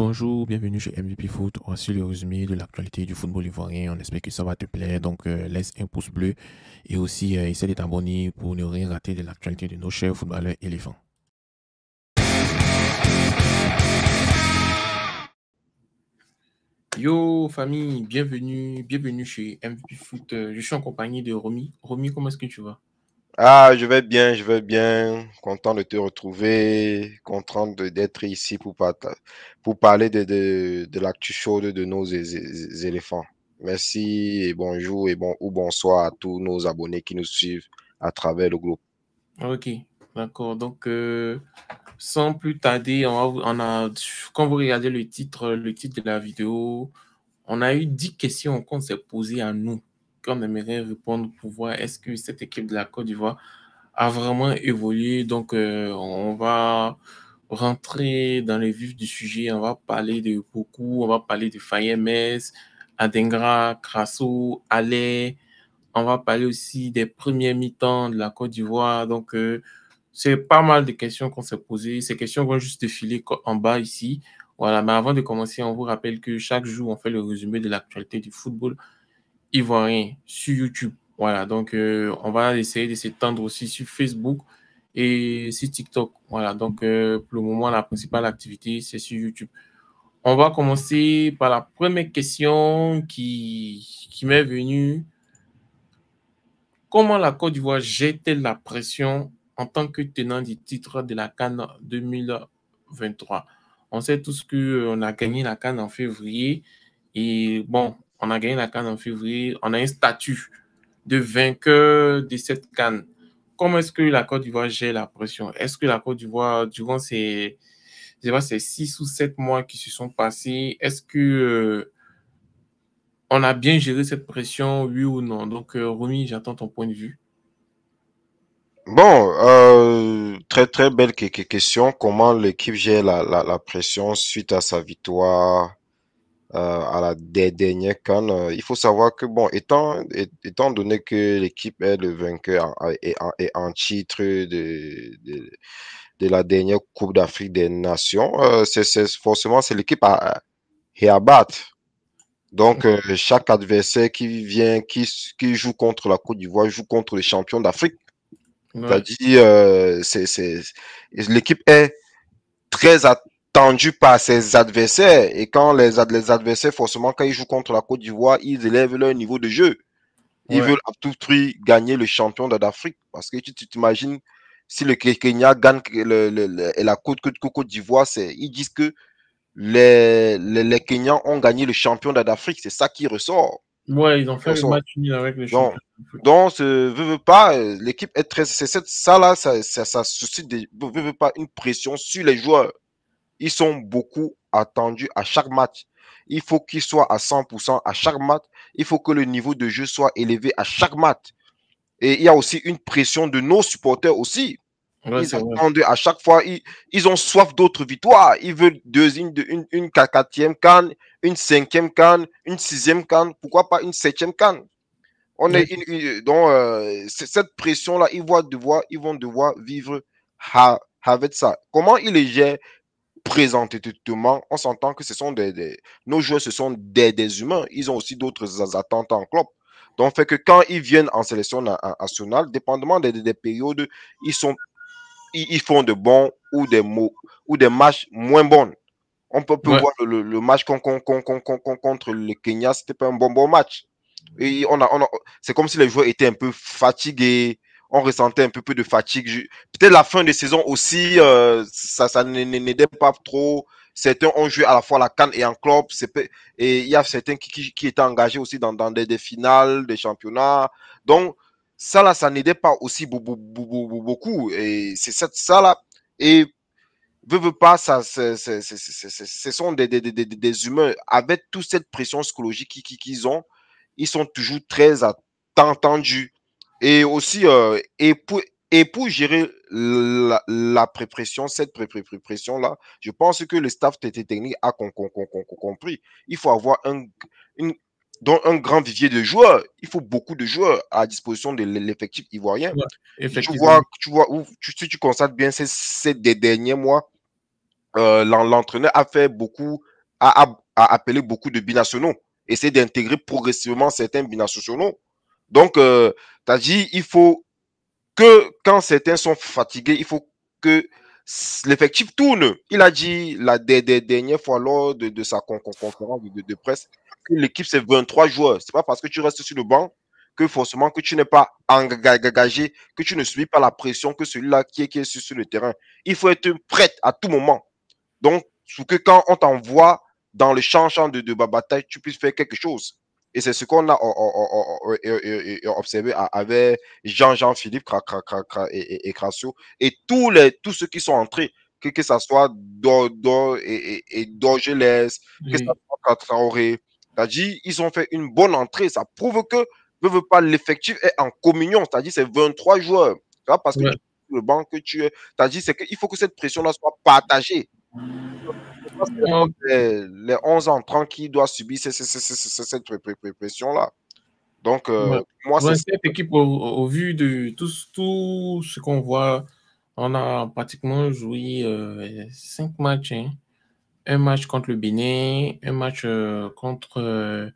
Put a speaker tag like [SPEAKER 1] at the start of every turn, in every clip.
[SPEAKER 1] Bonjour, bienvenue chez MVP Foot. Voici le résumé de l'actualité du football ivoirien. On espère que ça va te plaire. Donc, laisse un pouce bleu et aussi essaie de t'abonner pour ne rien rater de l'actualité de nos chers footballeurs éléphants. Yo, famille, bienvenue chez MVP Foot. Je suis en compagnie de Romy. Romy, comment est-ce que tu vas?
[SPEAKER 2] Ah, je vais bien. Content de te retrouver, content d'être ici pour parler de l'actu chaude de nos éléphants. Merci et bonjour ou bonsoir à tous nos abonnés qui nous suivent à travers le groupe.
[SPEAKER 1] Ok, d'accord. Donc, sans plus tarder, quand vous regardez le titre de la vidéo, on a eu 10 questions qu'on s'est posées à nous, qu'on aimerait répondre pour voir est-ce que cette équipe de la Côte d'Ivoire a vraiment évolué. Donc, on va rentrer dans le vif du sujet. On va parler de beaucoup. On va parler de Fayemes, Adengra, Crasso, Allais. On va parler aussi des premiers mi-temps de la Côte d'Ivoire. Donc, c'est pas mal de questions qu'on s'est posées. Ces questions vont juste défiler en bas ici. Voilà, mais avant de commencer, on vous rappelle que chaque jour, on fait le résumé de l'actualité du football ivoirien sur YouTube. Voilà, donc on va essayer de s'étendre aussi sur Facebook et sur TikTok. Voilà, donc pour le moment, la principale activité, c'est sur YouTube. On va commencer par la première question qui m'est venue. Comment la Côte d'Ivoire gère-t-elle la pression en tant que tenant du titre de la CAN 2023? On sait tous qu'on a gagné la CAN en février. Et bon, on a gagné la CAN en février. On a un statut de vainqueur de cette CAN. Comment est-ce que la Côte d'Ivoire gère la pression? Est-ce que la Côte d'Ivoire, durant ces 6 ou 7 mois qui se sont passés, est-ce que on a bien géré cette pression, oui ou non? Donc, Romy, j'attends ton point de vue.
[SPEAKER 2] Bon, très très belle question. Comment l'équipe gère la pression suite à sa victoire à la dernière CAN? Il faut savoir que, bon, étant donné que l'équipe est le vainqueur et en titre de la dernière Coupe d'Afrique des Nations, forcément, c'est l'équipe à battre. Donc, chaque adversaire qui vient, qui joue contre la Côte d'Ivoire, joue contre les champions d'Afrique.
[SPEAKER 1] Ouais.
[SPEAKER 2] C'est-à-dire, l'équipe est très attendue par ses adversaires. Et quand les adversaires, forcément, quand ils jouent contre la Côte d'Ivoire, ils élèvent leur niveau de jeu. Ils
[SPEAKER 1] Ouais.
[SPEAKER 2] veulent à tout prix gagner le champion d'Afrique. Parce que tu t'imagines, si le Kenya gagne et la Côte d'Ivoire, ils disent que les Kenyans ont gagné le champion d'Afrique. C'est ça qui ressort.
[SPEAKER 1] Ouais, ils ont
[SPEAKER 2] Qui
[SPEAKER 1] fait le
[SPEAKER 2] ressort.
[SPEAKER 1] match nul avec les
[SPEAKER 2] Donc,
[SPEAKER 1] champions d'Afrique.
[SPEAKER 2] veut pas, l'équipe est très, ça là, ça suscite veut pas une pression sur les joueurs. Ils sont beaucoup attendus à chaque match. Il faut qu'ils soient à 100% à chaque match. Il faut que le niveau de jeu soit élevé à chaque match. Et il y a aussi une pression de nos supporters aussi.
[SPEAKER 1] Ouais,
[SPEAKER 2] Ils
[SPEAKER 1] c'est vrai.
[SPEAKER 2] attendent à chaque fois, ils ont soif d'autres victoires. Ils veulent une quatrième canne, une cinquième canne, une sixième canne, pourquoi pas une septième canne.
[SPEAKER 1] Ouais.
[SPEAKER 2] Donc, cette pression-là, ils vont devoir vivre avec ça. Comment ils les gèrent présentément? On s'entend que nos joueurs, ce sont des humains. Ils ont aussi d'autres attentes en club. Donc, fait que quand ils viennent en sélection nationale, dépendamment des périodes, ils, sont, ils font de bons ou des matchs moins bons. On peut
[SPEAKER 1] Ouais.
[SPEAKER 2] voir le match contre le Kenya, c'était pas un bon match. Et c'est comme si les joueurs étaient un peu fatigués. On ressentait un peu de fatigue. Peut-être la fin de saison aussi, ça n'aidait pas trop. Certains ont joué à la fois à la CAN et en club. Et il y a certains qui étaient engagés aussi dans des finales, des championnats. Donc, ça là, ça n'aidait pas aussi beaucoup. Et c'est ça là. Et veut pas, ce sont des humains. Avec toute cette pression psychologique qu'ils ont, ils sont toujours très attendus. Et aussi, et pour gérer la pression, cette pression-là, je pense que le staff technique a compris. Il faut avoir une, un grand vivier de joueurs. Il faut beaucoup de joueurs à disposition de l'effectif ivoirien.
[SPEAKER 1] Ouais. Effectivement.
[SPEAKER 2] Si tu constates bien ces derniers mois, l'entraîneur a fait beaucoup. a appelé beaucoup de binationaux. Essayer d'intégrer progressivement certains binationaux. Donc, tu as dit, il faut que quand certains sont fatigués, il faut que l'effectif tourne. Il a dit la dernière fois lors de sa conférence de presse que l'équipe c'est 23 joueurs. C'est pas parce que tu restes sur le banc que forcément que tu n'es pas engagé, que tu ne subis pas la pression que celui-là qui est sur le terrain. Il faut être prêt à tout moment. Donc, pour que quand on t'envoie dans le champ de bataille, tu puisses faire quelque chose. Et c'est ce qu'on a observé avec Jean-Philippe et Crasso et tous ceux qui sont entrés, que ce soit Dorgeles, que ce
[SPEAKER 1] Oui.
[SPEAKER 2] soit Traoré. C'est-à-dire, ils ont fait une bonne entrée. Ça prouve que ne veut pas l'effectif est en communion. C'est-à-dire, c'est 23 joueurs. C'est pas parce que
[SPEAKER 1] Ouais.
[SPEAKER 2] tu es sur le banc que tu es. C'est-à-dire, c'est qu'il faut que cette pression-là soit partagée.
[SPEAKER 1] Oh,
[SPEAKER 2] Les 11 entrants qui doivent subir cette pression-là. Donc,
[SPEAKER 1] ouais.
[SPEAKER 2] moi, c'est...
[SPEAKER 1] Cette équipe, au vu de tout ce qu'on voit, on a pratiquement joué 5 matchs. Hein. Un match contre le Bénin, un match contre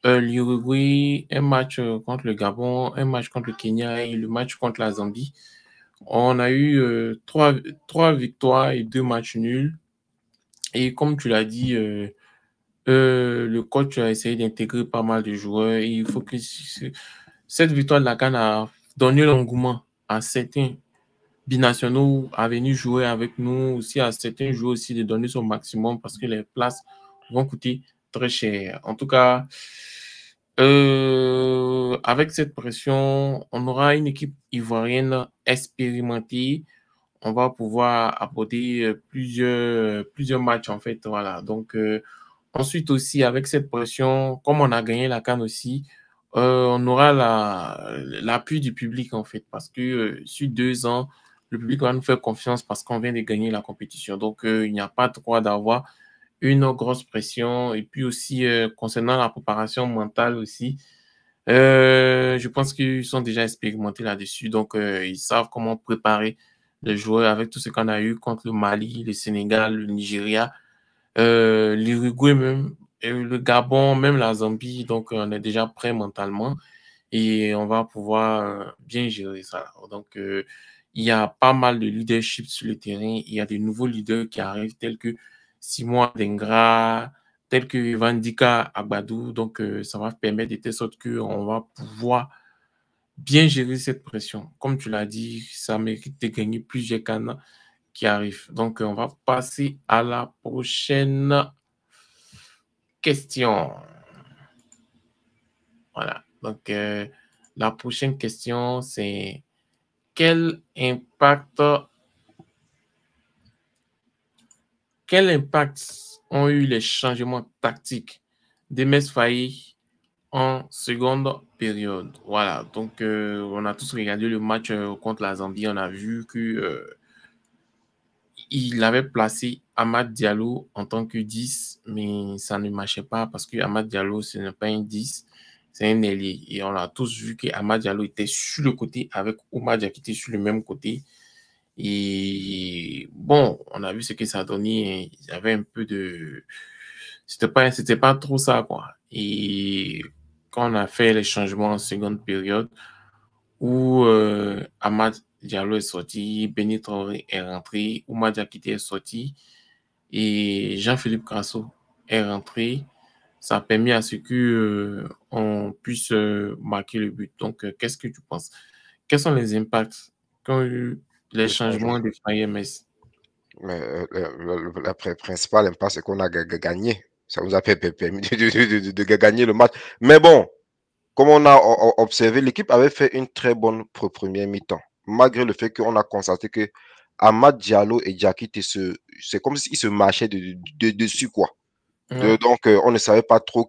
[SPEAKER 1] l'Uruguay, un match contre le Gabon, un match contre le Kenya et le match contre la Zambie. On a eu trois victoires et 2 matchs nuls. Et comme tu l'as dit, le coach a essayé d'intégrer pas mal de joueurs. Et il faut que cette victoire de la CAN a donné l'engouement à certains binationaux à venir jouer avec nous, aussi à certains joueurs aussi de donner son maximum parce que les places vont coûter très cher. En tout cas, avec cette pression, on aura une équipe ivoirienne expérimentée. On va pouvoir apporter plusieurs matchs en fait. Voilà. Donc, ensuite aussi, avec cette pression, comme on a gagné la CAN aussi, on aura l'appui du public en fait, parce que sur 2 ans, le public va nous faire confiance parce qu'on vient de gagner la compétition. Donc, il n'y a pas de droit d'avoir une grosse pression. Et puis aussi, concernant la préparation mentale aussi, je pense qu'ils sont déjà expérimentés là-dessus. Donc, ils savent comment préparer les joueurs avec tout ce qu'on a eu contre le Mali, le Sénégal, le Nigeria, l'Uruguay même, et le Gabon, même la Zambie. Donc, on est déjà prêt mentalement et on va pouvoir bien gérer ça. Donc, il y a pas mal de leadership sur le terrain. Il y a des nouveaux leaders qui arrivent, tels que Simon Dengra, tels que Vandika Agbadou. Donc, ça va permettre de telle sorte qu'on va pouvoir bien gérer cette pression. Comme tu l'as dit, ça mérite de gagner plusieurs cannes qui arrivent. Donc, on va passer à la prochaine question. Voilà. Donc, la prochaine question, c'est quel impact ont eu les changements tactiques d'Emes Faye en seconde période? Voilà. Donc, on a tous regardé le match contre la Zambie. On a vu que il avait placé Amad Diallo en tant que 10, mais ça ne marchait pas parce que Amad Diallo, ce n'est pas un 10, c'est un ailier. Et on a tous vu qu'Amad Diallo était sur le côté avec Oumar Diakité sur le même côté. Et bon, on a vu ce que ça donnait. Il y avait un peu de... C'était pas trop ça, quoi. Et quand on a fait les changements en seconde période, où Amad Diallo est sorti, Béni Traoré est rentré, Oumar Diakité est sorti et Jean-Philippe Crasso est rentré. Ça a permis à ce que on puisse marquer le but. Donc, qu'est-ce que tu penses? Quels sont les impacts qu'ont eu les
[SPEAKER 2] Le changement.
[SPEAKER 1] changements de FAMS?
[SPEAKER 2] Mais le principal impact, c'est qu'on a gagné. Ça nous a permis de gagner le match. Mais bon, comme on a observé, l'équipe avait fait une très bonne première mi-temps. Malgré le fait qu'on a constaté que Amad Diallo et Diakité, c'est comme s'ils se marchaient dessus, quoi.
[SPEAKER 1] Ouais.
[SPEAKER 2] Donc, on ne savait pas trop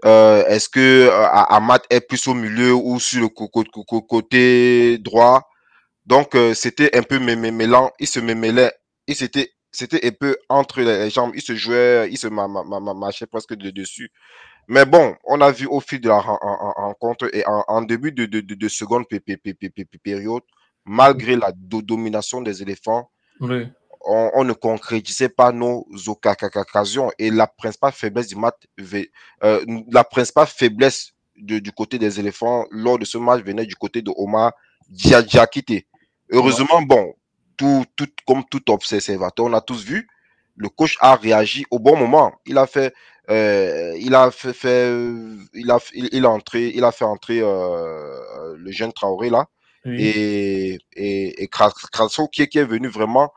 [SPEAKER 2] est-ce que Amad est plus au milieu ou sur le côté droit. Donc, c'était un peu mêlant. Il se mêlait. C'était un peu entre les jambes. Il se jouait, il se marchait presque dessus. Mais bon, on a vu au fil de la rencontre et en début de seconde période, malgré la domination des éléphants,
[SPEAKER 1] Oui.
[SPEAKER 2] on ne concrétisait pas nos occasions. Et la principale faiblesse du match, la principale faiblesse du côté des éléphants lors de ce match venait du côté de Omar Diakité. Heureusement, bon, comme tout observateur, on a tous vu, le coach a réagi au bon moment. Il a fait il a fait entrer le jeune Traoré là,
[SPEAKER 1] Oui.
[SPEAKER 2] et Crasso qui est venu vraiment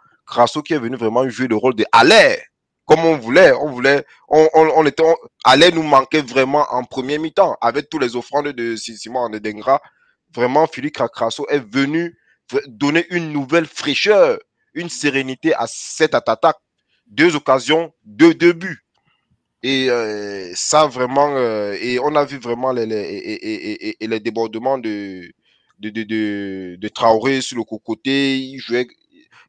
[SPEAKER 2] jouer le rôle de Allaire, comme Allaire nous manquait vraiment en première mi-temps avec tous les offrandes de Simon Dengra. Vraiment, Philippe Crasso est venu donner une nouvelle fraîcheur, une sérénité à cette attaque. 2 occasions, 2 buts. Et ça vraiment, et on a vu vraiment les débordements de Traoré sur le côté. Il jouait,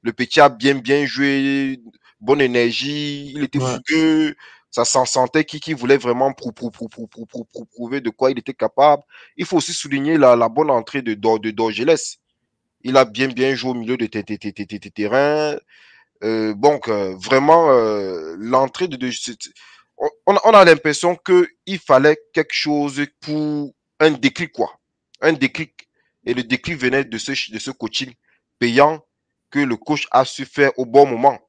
[SPEAKER 2] le petit a bien joué, bonne énergie, il était fougueux. Ça s'en sentait qui voulait vraiment prouver de quoi il était capable. Il faut aussi souligner la bonne entrée de Dorgelès. Il a bien joué au milieu de terrain. Donc, vraiment, l'entrée on a l'impression qu'il fallait quelque chose pour un déclic, quoi. Un déclic. Et le déclic venait de ce coaching payant que le coach a su faire au bon moment.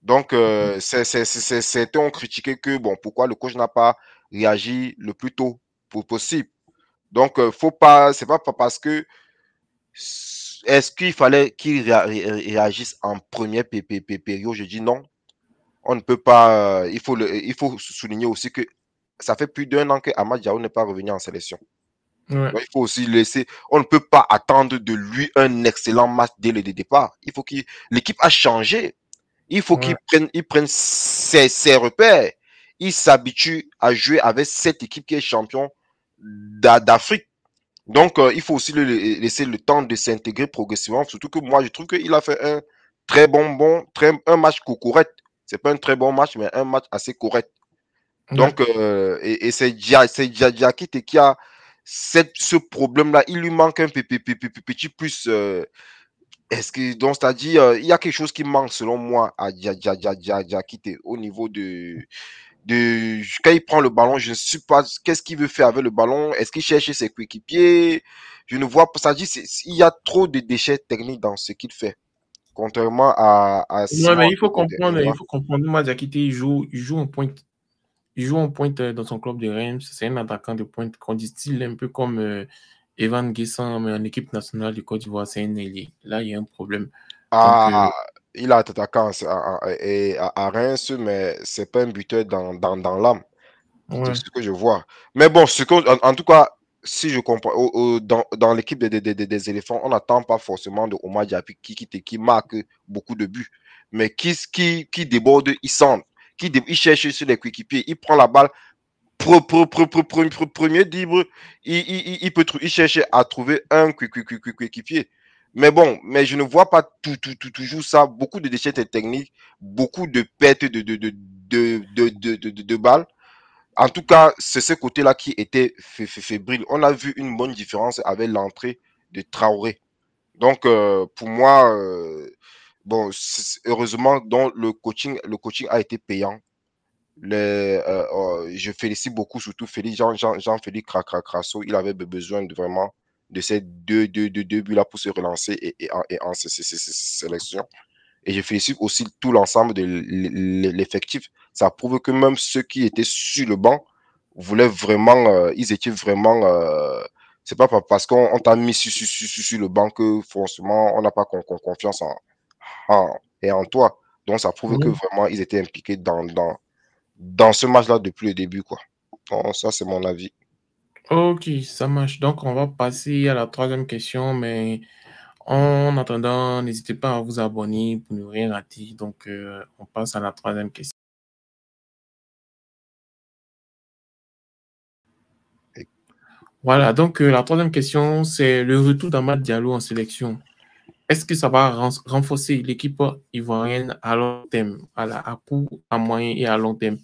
[SPEAKER 2] Donc, certains ont critiqué que, bon, pourquoi le coach n'a pas réagi le plus tôt possible. Donc, faut pas, c'est pas parce que est-ce qu'il fallait qu'il réagisse en première période? Je dis non. On ne peut pas. Il faut souligner aussi que ça fait plus d'1 an que Amad Diallo n'est pas revenu en sélection.
[SPEAKER 1] Ouais.
[SPEAKER 2] Donc, il faut aussi laisser. On ne peut pas attendre de lui un excellent match dès le départ. Il faut qu'il. L'équipe a changé. Il faut qu'il prenne ses repères. Il s'habitue à jouer avec cette équipe qui est champion d'Afrique. Donc, il faut aussi laisser le temps de s'intégrer progressivement. Surtout que moi, je trouve qu'il a fait un très un match correct. C'est pas un très bon match, mais un match assez correct. Donc, et c'est Diakité qui a ce problème-là. Il lui manque un petit plus. Est-ce que, donc, c'est-à-dire, il y a quelque chose qui manque, selon moi, à Diakité au niveau quand il prend le ballon, je ne sais pas qu'est-ce qu'il veut faire avec le ballon. Est-ce qu'il cherche ses coéquipiers? Je ne vois pas. Ça dit, il y a trop de déchets techniques dans ce qu'il fait. Contrairement à
[SPEAKER 1] Non,
[SPEAKER 2] Simon.
[SPEAKER 1] mais il faut comprendre, Omar Diakité, il joue en pointe. Il joue en pointe dans son club de Reims. C'est un attaquant de pointe qu'on distille un peu comme Evan Guessant, mais en équipe nationale du Côte d'Ivoire, c'est un ailier. Là, il y a un problème. Donc,
[SPEAKER 2] Il a été attaquant à Reims, mais c'est pas un buteur dans l'âme, de ce que je vois. Mais bon, en tout cas, si je comprends, dans l'équipe des éléphants, on n'attend pas forcément de Omar Diaby qui marque beaucoup de buts, mais qui déborde, il centre, il cherche sur les coéquipiers, il prend la balle, premier libre, il cherche à trouver un coéquipier. Mais bon, mais je ne vois pas toujours ça. Beaucoup de déchets techniques, beaucoup de pertes de balles. En tout cas, c'est ce côté-là qui était fébrile. On a vu une bonne différence avec l'entrée de Traoré. Donc, pour moi, bon, heureusement, donc, le coaching a été payant. Je félicite beaucoup, surtout Jean-Philippe Crasso. Il avait besoin vraiment de ces deux buts-là pour se relancer et en sélection. Et je félicite aussi tout l'ensemble de l'effectif. Ça prouve que même ceux qui étaient sur le banc voulaient vraiment, ils étaient vraiment. C'est pas parce qu'on t'a mis sur le banc que forcément on n'a pas confiance en toi. Donc ça prouve que vraiment ils étaient impliqués dans ce match-là depuis le début, quoi. Donc, ça, c'est mon avis.
[SPEAKER 1] ok, ça marche. Donc, on va passer à la troisième question, mais en attendant, n'hésitez pas à vous abonner pour ne rien rater. Donc, on passe à la troisième question. Voilà, donc la troisième question, c'est le retour d'Amad Diallo en sélection. Est-ce que ça va renforcer l'équipe ivoirienne à long terme, à court, à moyen et à long terme?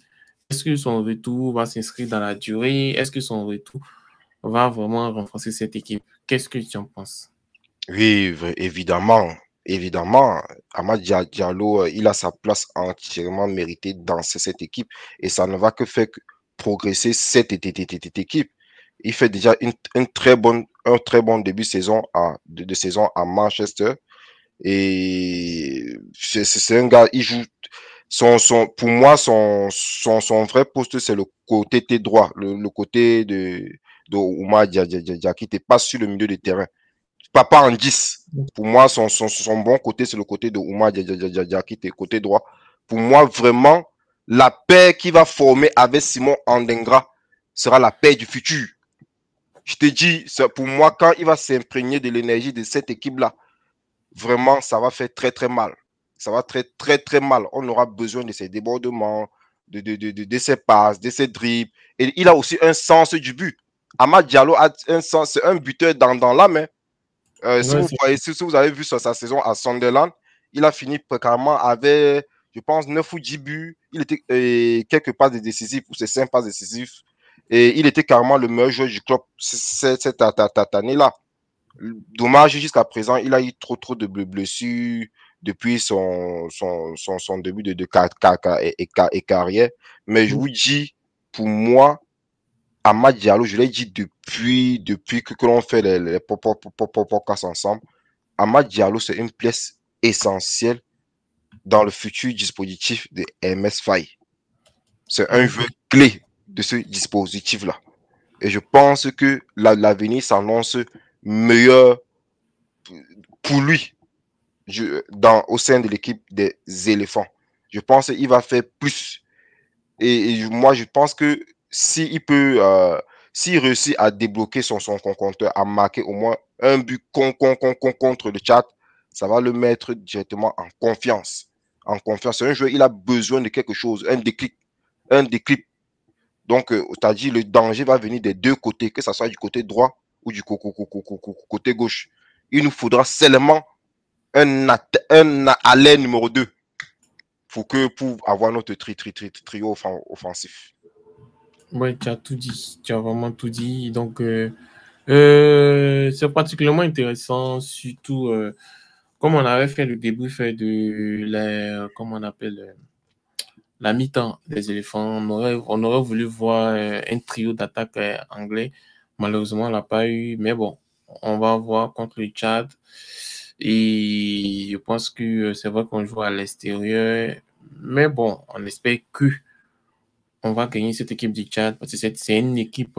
[SPEAKER 1] Est-ce que son retour va s'inscrire dans la durée? Est-ce que son retour va vraiment renforcer cette équipe? Qu'est-ce que tu en penses?
[SPEAKER 2] Oui, évidemment. évidemment, Amad Diallo, il a sa place entièrement méritée dans cette équipe et ça ne va que faire progresser cette équipe. Il fait déjà un très bon début de saison à Manchester et c'est un gars, il joue pour moi, son vrai poste, c'est le côté droit, le côté de Oumar Diakité, pas sur le milieu de terrain. Pas en 10. Pour moi, son bon côté, c'est le côté de Oumar Diakité, côté droit. Pour moi, vraiment, la paire qui va former avec Simon Andengra sera la paire du futur. Je te dis, pour moi, quand il va s'imprégner de l'énergie de cette équipe-là, vraiment, ça va faire très, très mal. Ça va très, très, très mal. On aura besoin de ses débordements, de ses passes, de ses dribbles. Et il a aussi un sens du but. Amad Diallo a un sens, c'est un buteur dans la main.
[SPEAKER 1] Ouais,
[SPEAKER 2] Si vous avez vu sa saison à Sunderland, il a fini carrément avec, je pense, 9 ou 10 buts. Il était quelques passes décisives pour ses 5 passes décisives. Et il était carrément le meilleur joueur du club cette année-là. Dommage, jusqu'à présent, il a eu trop de blessures depuis son début de carrière. Mais je vous dis, pour moi, Amad Diallo, je l'ai dit depuis que l'on fait les podcasts ensemble, Amad Diallo, c'est une pièce essentielle dans le futur dispositif de MS Faye. C'est un jeu clé de ce dispositif-là. Et je pense que l'avenir s'annonce meilleur pour lui au sein de l'équipe des éléphants. Je pense qu'il va faire plus. Et moi, je pense que s'il réussit à débloquer son compteur, à marquer au moins un but contre le Tchad, ça va le mettre directement en confiance. En confiance. C'est un joueur, il a besoin de quelque chose, un déclic. Un déclic. Donc, tu as dit, le danger va venir des deux côtés, que ce soit du côté droit ou du côté gauche. Il nous faudra seulement un alert numéro 2 pour avoir notre trio offensif.
[SPEAKER 1] Oui, tu as tout dit. Tu as vraiment tout dit. Donc, c'est particulièrement intéressant, surtout comme on avait fait le débrief de comment on appelle, la mi-temps des éléphants. On aurait voulu voir un trio d'attaque anglais. Malheureusement, on l'a pas eu. Mais bon, on va voir contre le Tchad. Et je pense que c'est vrai qu'on joue à l'extérieur. Mais bon, on espère que on va gagner cette équipe du Tchad parce que c'est une équipe.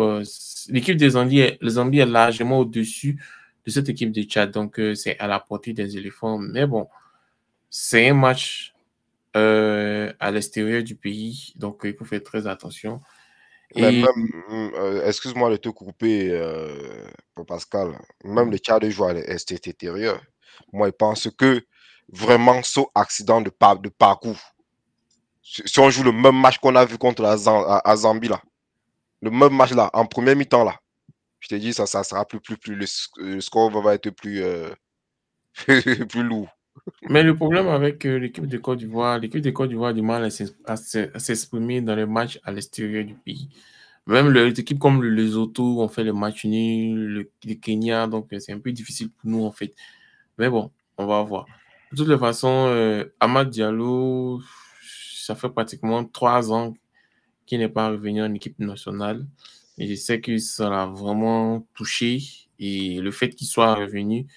[SPEAKER 1] L'équipe des Zambies, les Zambies est largement au-dessus de cette équipe du Tchad. Donc, c'est à la portée des éléphants. Mais bon, c'est un match à l'extérieur du pays. Donc, il faut faire très attention.
[SPEAKER 2] Mais
[SPEAKER 1] Et
[SPEAKER 2] même, excuse-moi de te couper, Pascal, même le Tchad joue à l'extérieur. Moi, je pense que vraiment, saut accident de parcours. Si on joue le même match qu'on a vu contre à Zambie, là, le même match là, en première mi-temps, là, je te dis, ça sera le score va être plus lourd.
[SPEAKER 1] mais le problème avec l'équipe de Côte d'Ivoire, l'équipe de Côte d'Ivoire a du mal à s'exprimer dans les matchs à l'extérieur du pays. Même les équipes comme le Lesotho ont fait le match nul, le Kenya, donc c'est un peu difficile pour nous en fait. Mais bon, on va voir. De toutes les façons, Amad Diallo, ça fait pratiquement 3 ans qu'il n'est pas revenu en équipe nationale. Et je sais que ça l'a vraiment touché. Et le fait qu'il soit revenu,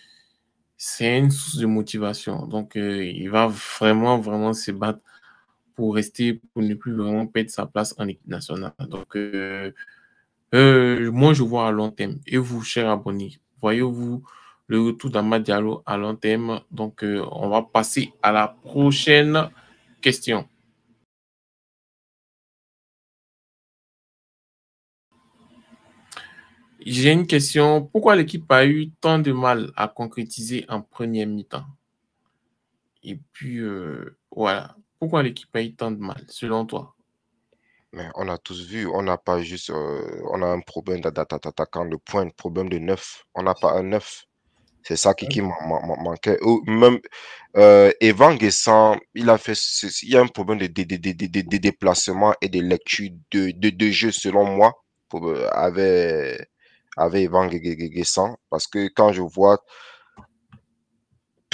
[SPEAKER 1] c'est une source de motivation. Donc, il va vraiment, vraiment se battre pour rester, pour ne plus vraiment perdre sa place en équipe nationale. Donc, moi, je vois à long terme. Et vous, chers abonnés, voyez-vous le retour d'Amad Diallo à long terme? Donc, on va passer à la prochaine question. J'ai une question. Pourquoi l'équipe a eu tant de mal à concrétiser en première mi-temps? Et puis, voilà. Pourquoi l'équipe a eu tant de mal, selon toi?
[SPEAKER 2] Mais on a tous vu, on n'a pas juste, on a un problème d'attaquant de pointe, problème de neuf. On n'a pas un neuf. C'est ça qui manquait. Même Evan Guessant, il y a un problème de déplacement et de lecture de jeu, selon moi, avec Evan Guessant. Parce que quand je vois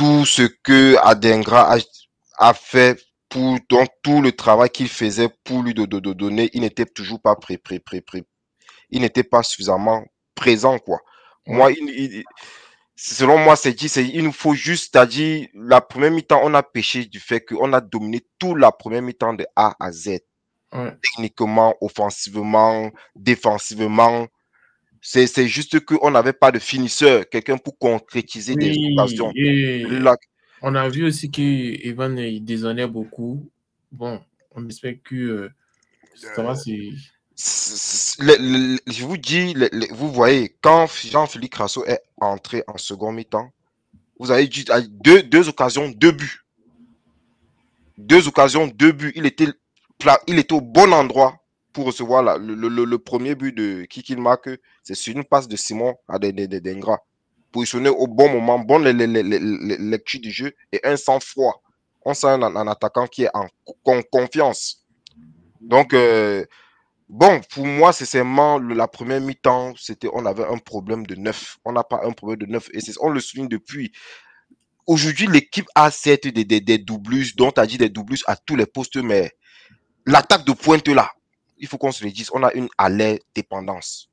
[SPEAKER 2] tout ce que Adingra a fait pour donc tout le travail qu'il faisait pour lui de donner, il n'était toujours pas il n'était pas suffisamment présent, quoi.
[SPEAKER 1] Ouais.
[SPEAKER 2] Moi, selon moi, il nous faut juste, c'est-à-dire, la première mi-temps, on a péché du fait qu'on a dominé toute la première mi-temps de A à Z.
[SPEAKER 1] Ouais.
[SPEAKER 2] Techniquement, offensivement, défensivement. C'est juste qu'on n'avait pas de finisseur, quelqu'un pour concrétiser des
[SPEAKER 1] Oui,
[SPEAKER 2] occasions.
[SPEAKER 1] et
[SPEAKER 2] Là,
[SPEAKER 1] on a vu aussi qu'Evan il déshonnait beaucoup. Bon, on espère que ça va, c'est.
[SPEAKER 2] je vous dis, vous voyez, quand Jean-Philippe Crasso est entré en second mi-temps, vous avez dit deux occasions, deux buts. Deux occasions, deux buts. Il était au bon endroit pour recevoir le premier but de qui marque. C'est sur une passe de Simon à Dengra. Positionné au bon moment, bonne lecture du jeu et un sang-froid. On sent un attaquant qui est en confiance. Donc, bon, pour moi, c'est seulement la première mi-temps, on avait un problème de neuf. On n'a pas un problème de neuf. Et on le souligne depuis. Aujourd'hui, l'équipe a certes des doublus, dont tu as dit des doublus à tous les postes, mais l'attaque de pointe là, il faut qu'on se le dise, on a une alerte dépendance.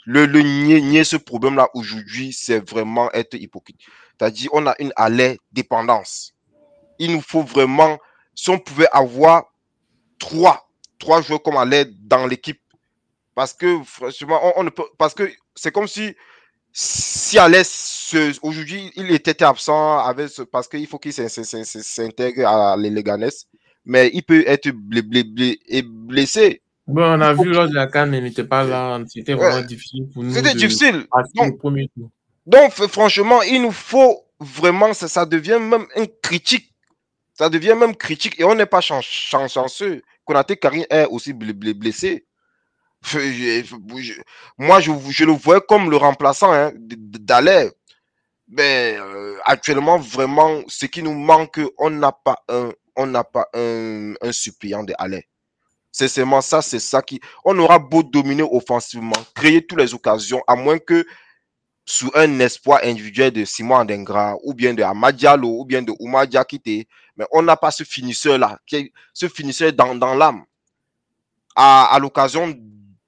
[SPEAKER 2] Nier ce problème-là aujourd'hui, c'est vraiment être hypocrite. C'est-à-dire, on a une alerte dépendance. Il nous faut vraiment, si on pouvait avoir trois joueurs comme alerte dans l'équipe, parce que franchement, on ne peut, parce que c'est comme si Alès aujourd'hui il était absent parce qu'il faut qu'il s'intègre à l'Eleganes, mais il peut être blessé.
[SPEAKER 1] Bon, on a vu lors de la CAN, il n'était pas là. C'était vraiment difficile pour nous
[SPEAKER 2] C'était
[SPEAKER 1] de
[SPEAKER 2] difficile.
[SPEAKER 1] passer le premier tour.
[SPEAKER 2] Donc, franchement, il nous faut vraiment, ça devient même une critique. Ça devient même critique et on n'est pas chanceux. Konaté Karim est aussi blessé. Moi, je le voyais comme le remplaçant hein, d'Alès. Mais actuellement, vraiment, ce qui nous manque, on n'a pas un suppléant de Alès. C'est seulement ça, c'est ça qui. On aura beau dominer offensivement, créer toutes les occasions, à moins que sous un espoir individuel de Simon Andengra, ou bien de Amad Diallo, ou bien de Oumar Diakité, mais on n'a pas ce finisseur-là, ce finisseur dans l'âme. À l'occasion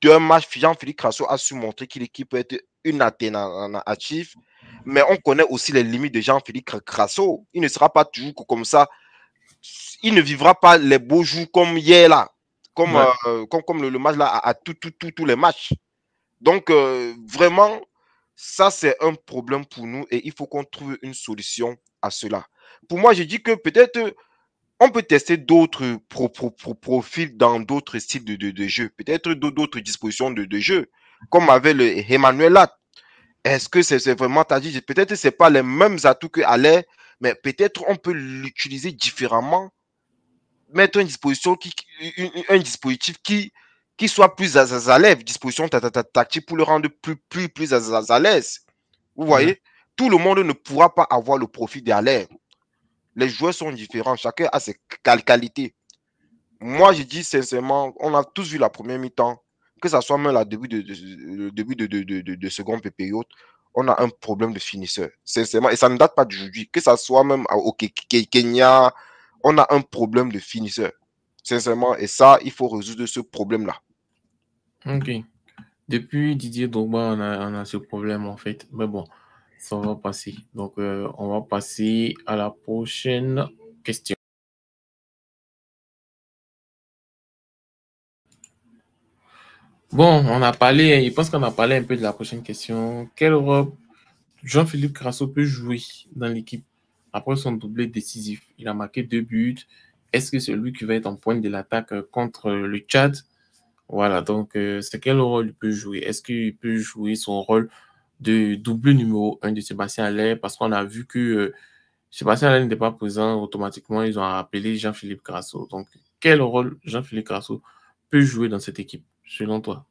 [SPEAKER 2] d'un match, Jean-Philippe Crasso a su montrer qu'il peut être une alternative, mais on connaît aussi les limites de Jean-Philippe Crasso. Il ne sera pas toujours comme ça. Il ne vivra pas les beaux jours comme hier là, comme, ouais. Comme le match là à tous les matchs. Donc, vraiment, ça, c'est un problème pour nous et il faut qu'on trouve une solution à cela. Pour moi, je dis que peut-être on peut tester d'autres profils dans d'autres styles de jeu, peut-être d'autres dispositions de jeu, comme avec le Emmanuel Lat. Est-ce que c'est vraiment, tu as dit, peut-être que ce n'est pas les mêmes atouts que Alain, mais peut-être on peut l'utiliser différemment, mettre un dispositif qui soit plus à l'aise, disposition tactique pour le rendre plus à l'aise. Vous voyez, tout le monde ne pourra pas avoir le profit d'Alain. Les joueurs sont différents, chacun a ses qualités. Moi, je dis sincèrement, on a tous vu la première mi-temps, que ce soit même le début de seconde période, on a un problème de finisseur. Sincèrement, et ça ne date pas d'aujourd'hui. Que ce soit même au Kenya, on a un problème de finisseur. Sincèrement, et ça, il faut résoudre ce problème-là.
[SPEAKER 1] Ok. Depuis Didier Drogba, on a ce problème en fait. Mais bon, ça va passer. Donc, on va passer à la prochaine question. Bon, on a parlé, je pense qu'on a parlé un peu de la prochaine question. Quel rôle Jean-Philippe Crasso peut jouer dans l'équipe après son doublé décisif? Il a marqué 2 buts. Est-ce que c'est lui qui va être en pointe de l'attaque contre le Tchad? Voilà, donc c'est quel rôle il peut jouer? Est-ce qu'il peut jouer son rôle de double numéro 1 de Sébastien Haller? Parce qu'on a vu que Sébastien Haller n'était pas présent, automatiquement, ils ont appelé Jean-Philippe Crasso. Donc, quel rôle Jean-Philippe Crasso peut jouer dans cette équipe, selon toi?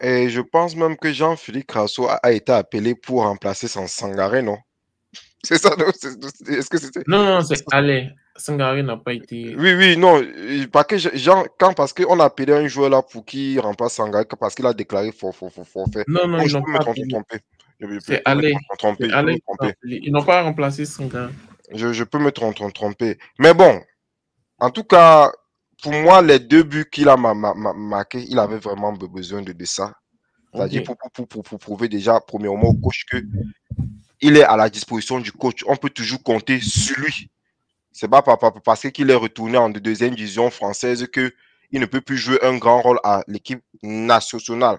[SPEAKER 2] Et je pense même que Jean-Philippe Crasso a été appelé pour remplacer son Sangaré, non? C'est ça, non? Est-ce que c'était...
[SPEAKER 1] Non, c'est Haller. Sangaré n'a pas été...
[SPEAKER 2] Oui, non. Parce que parce qu'on a appelé un joueur là pour qu'il remplace Sangaré, parce qu'il a déclaré forfait.
[SPEAKER 1] Non,
[SPEAKER 2] Bon,
[SPEAKER 1] ils
[SPEAKER 2] je
[SPEAKER 1] l'ont
[SPEAKER 2] peux me
[SPEAKER 1] pas appelé.
[SPEAKER 2] tromper.
[SPEAKER 1] C'est
[SPEAKER 2] peux me
[SPEAKER 1] Allais.
[SPEAKER 2] tromper.
[SPEAKER 1] C'est
[SPEAKER 2] Je peux me
[SPEAKER 1] Allais qui t'a
[SPEAKER 2] tromper.
[SPEAKER 1] appelé. Ils n'ont pas remplacé son gars.
[SPEAKER 2] Je peux me tromper. Mais bon, en tout cas, pour moi, les 2 buts qu'il a marqué, il avait vraiment besoin de ça. C'est-à-dire
[SPEAKER 1] Ok.
[SPEAKER 2] pour prouver déjà, premièrement, au coach que il est à la disposition du coach. On peut toujours compter sur lui. C'est pas parce qu'il est retourné en deuxième division française qu'il ne peut plus jouer un grand rôle à l'équipe nationale.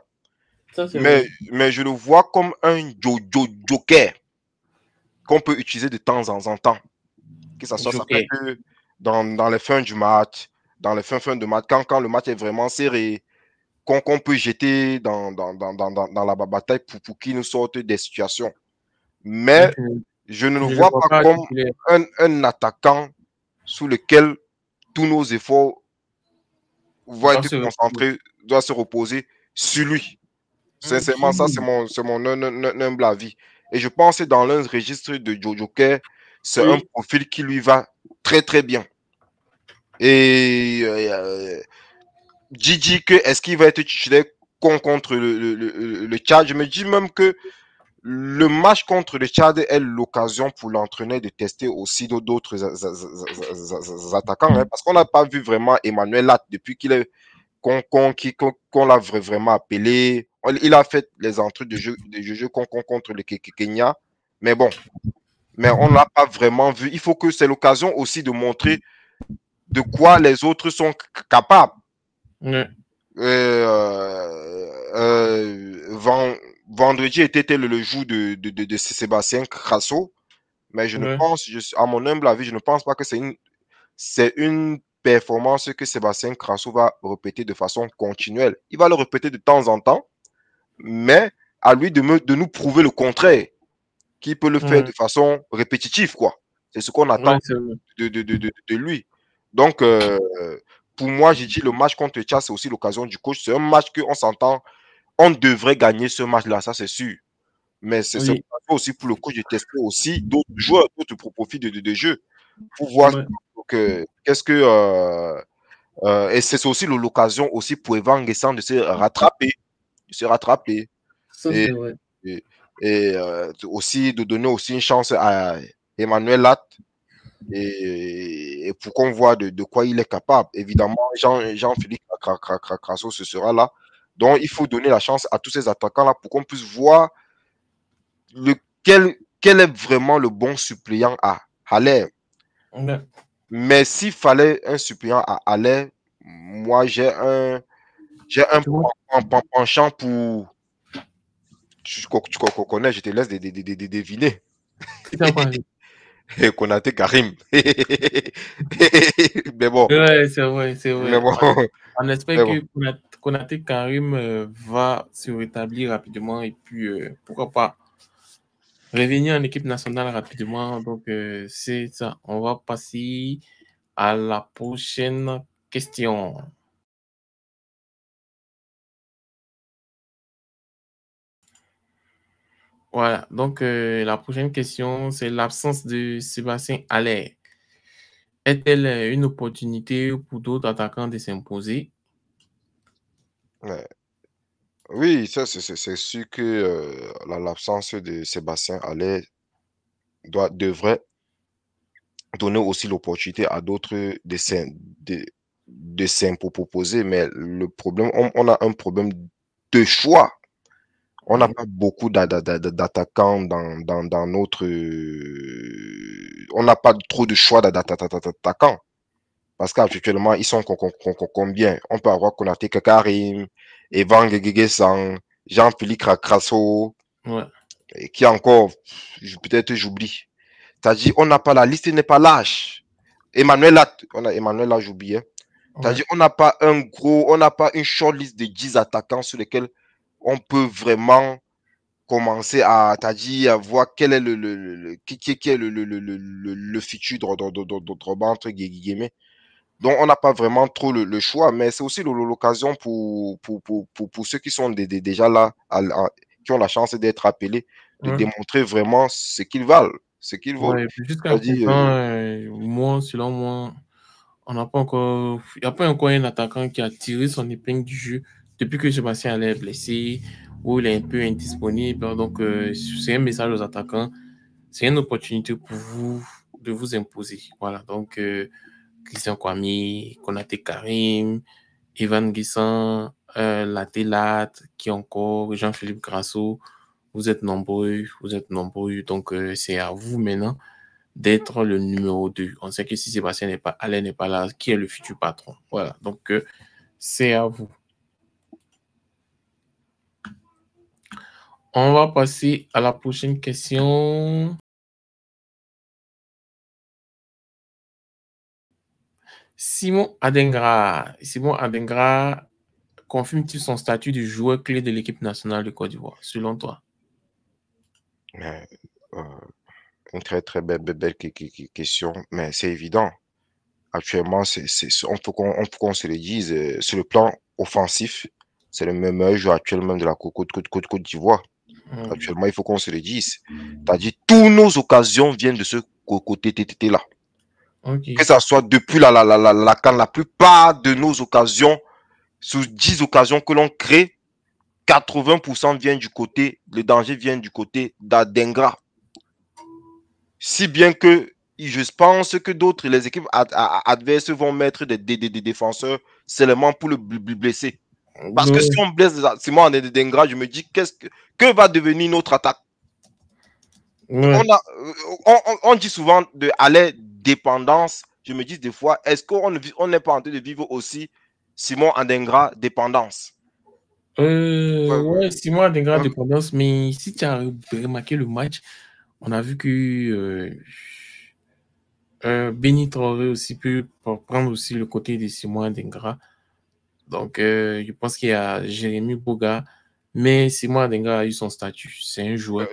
[SPEAKER 1] Ça, c'est
[SPEAKER 2] Mais,
[SPEAKER 1] vrai.
[SPEAKER 2] mais je le vois comme un joker qu'on peut utiliser de temps en temps. Que ça peut
[SPEAKER 1] Joker.
[SPEAKER 2] être dans les fins du match, dans les fins de match, quand le match est vraiment serré, qu'on peut jeter dans la bataille pour qu'il nous sorte des situations.
[SPEAKER 1] Mais
[SPEAKER 2] Mais je ne
[SPEAKER 1] tu
[SPEAKER 2] le
[SPEAKER 1] ne le
[SPEAKER 2] vois
[SPEAKER 1] vois
[SPEAKER 2] pas
[SPEAKER 1] pas
[SPEAKER 2] comme
[SPEAKER 1] titulaire.
[SPEAKER 2] un attaquant sur lequel tous nos efforts vont
[SPEAKER 1] Doit
[SPEAKER 2] être
[SPEAKER 1] se retrouver.
[SPEAKER 2] concentrés, doivent se reposer sur lui. Sincèrement, ça,
[SPEAKER 1] Ok.
[SPEAKER 2] c'est mon humble avis. Et je pense que dans l'un registre de Joker, c'est un
[SPEAKER 1] Oui.
[SPEAKER 2] profil qui lui va très, très bien. Et Gigi, est-ce qu'il va être titulaire contre le Tchad? Je me dis même que le match contre le Tchad est l'occasion pour l'entraîneur de tester aussi d'autres attaquants. Hein, parce qu'on n'a pas vu vraiment Emmanuel Latte depuis qu'on l'a vraiment appelé. Il a fait les entrées de jeu contre le Kenya. Mais bon, mais on ne l'a pas vraiment vu. Il faut que c'est l'occasion aussi de montrer de quoi les autres sont capables.
[SPEAKER 1] Ouais.
[SPEAKER 2] Vendredi était le jour de Sébastien Crasso, mais je ne
[SPEAKER 1] Ouais.
[SPEAKER 2] pense, à mon humble avis, je ne pense pas que c'est une performance que Sébastien Crasso va répéter de façon continuelle. Il va le répéter de temps en temps, mais à lui de nous prouver le contraire, qu'il peut le faire
[SPEAKER 1] Ouais.
[SPEAKER 2] de façon répétitive, quoi. C'est ce qu'on attend
[SPEAKER 1] Ouais, c'est vrai.
[SPEAKER 2] de lui. Donc, pour moi, j'ai dit le match contre le Tchad, c'est aussi l'occasion du coach. C'est un match qu'on s'entend, on devrait gagner ce match-là, ça c'est sûr. Mais c'est
[SPEAKER 1] Oui.
[SPEAKER 2] aussi pour le coach de tester aussi d'autres joueurs, d'autres profils de jeu, pour voir
[SPEAKER 1] Ouais.
[SPEAKER 2] qu'est-ce que. Et c'est aussi l'occasion aussi pour Evan Guessant de se rattraper. De se rattraper.
[SPEAKER 1] Ça,
[SPEAKER 2] Et,
[SPEAKER 1] c'est vrai.
[SPEAKER 2] et, et aussi de donner aussi une chance à Emmanuel Latte et pour qu'on voit de quoi il est capable. Évidemment, Jean-Philippe Crasso, ce sera là. Donc, il faut donner la chance à tous ces attaquants-là pour qu'on puisse voir quel est vraiment le bon suppléant à Haller.
[SPEAKER 1] Ouais.
[SPEAKER 2] Mais s'il fallait un suppléant à Haller, moi, j'ai un
[SPEAKER 1] Tu vois?
[SPEAKER 2] penchant pour. Tu connais, je te laisse deviner.
[SPEAKER 1] Qui t'a quoi?
[SPEAKER 2] Konaté Karim. Mais bon,
[SPEAKER 1] Ouais, c'est vrai, c'est
[SPEAKER 2] mais
[SPEAKER 1] vrai.
[SPEAKER 2] bon,
[SPEAKER 1] On espère
[SPEAKER 2] mais bon.
[SPEAKER 1] que Konaté Karim va se rétablir rapidement et puis pourquoi pas revenir en équipe nationale rapidement. Donc, c'est ça. On va passer à la prochaine question. Voilà. Donc, la prochaine question, c'est l'absence de Sébastien Haller. Est-elle une opportunité pour d'autres attaquants de s'imposer?
[SPEAKER 2] Ouais. Oui, ça, c'est sûr que l'absence de Sébastien Haller devrait donner aussi l'opportunité à d'autres de s'imposer. Mais le problème, on a un problème de choix. On n'a
[SPEAKER 1] Mm.
[SPEAKER 2] pas beaucoup d'attaquants dans notre. On n'a pas trop de choix d'attaquants. Parce qu'actuellement, ils sont combien? On peut avoir Konaté Karim, Evan Gegesan, Jean-Philippe Crasso,
[SPEAKER 1] Ouais.
[SPEAKER 2] et qui encore, peut-être j'oublie. C'est-à-dire, on n'a pas la liste, n'est pas large. Emmanuel là, on a Emmanuel là, j'oubliais.
[SPEAKER 1] Ouais.
[SPEAKER 2] C'est-à-dire, on n'a pas on n'a pas une short list de 10 attaquants sur lesquels on peut vraiment commencer à voir quel est qui est le futur de entre guillemets. Donc, on n'a pas vraiment trop le choix, mais c'est aussi l'occasion pour ceux qui sont déjà là, qui ont la chance d'être appelés, de
[SPEAKER 1] Ouais.
[SPEAKER 2] démontrer vraiment ce qu'ils valent, ce qu'ils vaut.
[SPEAKER 1] Ouais. Jusqu'à
[SPEAKER 2] C'est-à-dire,
[SPEAKER 1] présent, moi, selon moi, on n'a pas encore, il n'y a pas encore un attaquant qui a tiré son épingle du jeu depuis que Sébastien Haller est blessé où il est un peu indisponible. Donc, c'est un message aux attaquants. C'est une opportunité pour vous de vous imposer. Voilà. Donc, Christian Kwame, Konaté Karim, Evan Guissan, Latelat, qui encore, Jean-Philippe Grasso. Vous êtes nombreux, vous êtes nombreux. Donc, c'est à vous maintenant d'être le numéro 2. On sait que si Sébastien n'est pas, Alain n'est pas là, qui est le futur patron? Voilà. Donc, c'est à vous. On va passer à la prochaine question. Simon Adengra confirme-t-il son statut de joueur clé de l'équipe nationale de Côte d'Ivoire, selon toi?
[SPEAKER 2] Une très très belle question, mais c'est évident. Actuellement, on faut qu'on se le dise, sur le plan offensif, c'est le meilleur joueur actuellement de la Côte d'Ivoire. Actuellement, il faut qu'on se le dise. C'est-à-dire, toutes nos occasions viennent de ce côté TTT-là.
[SPEAKER 1] Okay.
[SPEAKER 2] Que ça soit depuis la CAN, la plupart de nos occasions, sur 10 occasions que l'on crée, 80% viennent du côté, le danger vient du côté d'Adengra. Si bien que je pense que d'autres, les équipes adverses vont mettre des défenseurs seulement pour le blesser. Parce que si on blesse Simon Adengra, je me dis, que va devenir notre attaque? On dit souvent à l'air dépendance. Je me dis des fois, est-ce qu'on n'est pas en train de vivre aussi Simon Adengra dépendance?
[SPEAKER 1] Ouais, Simon Adengra dépendance, mais si tu as remarqué le match, on a vu que Béni Traoré aussi peut prendre aussi le côté de Simon Adengra. Donc, je pense qu'il y a Jérémy Boga, mais Simon Adengra a eu son statut. C'est un joueur.